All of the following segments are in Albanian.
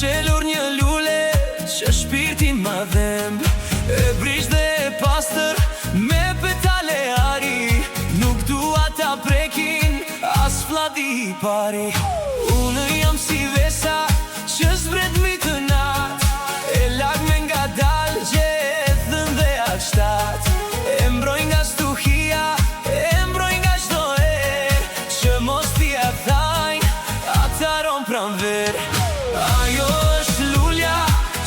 shelur një lule që shpirtin ma dhemb, e brish dhe e pastër me petale ari. Nuk dua ta prekin as fladi i pari. Unë jam si vesa që zbret mi të nat, e lag me nga dal gjithën dhe atë shtat. E mbroj nga stuhia, e mbroj nga qdo er, që mos t'ja thajnë ata ron pran ver. Ajo është lulja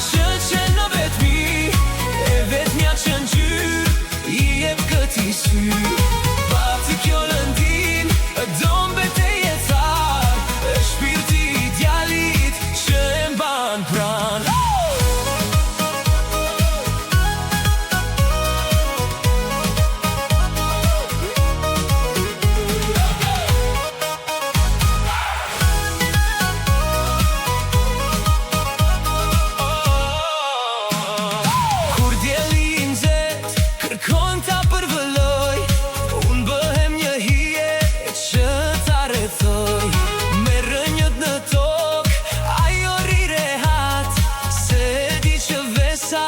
që qenë në vetmi, e vetmja që në gjyr i jep këti sy. Pati kjo lëndin, do mbete jetar, e shpirti i djalit që e mban pran. Kërkon ta përvëlloj, unë bëhem një hije që ta rrethoj. Me rënjët në tok, ajo ri rehat, se e di që vesa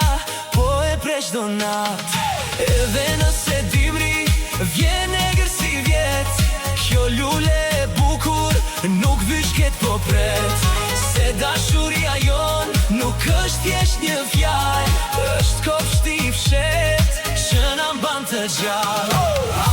po e presh do nat. Edhe nëse dimri vjen e gërsi vjet, kjo lule e bukur nuk vyshket po pret. Se dashuria jon nuk është thjesht një fjall, është kopshti i fshet që na mban të gjallë.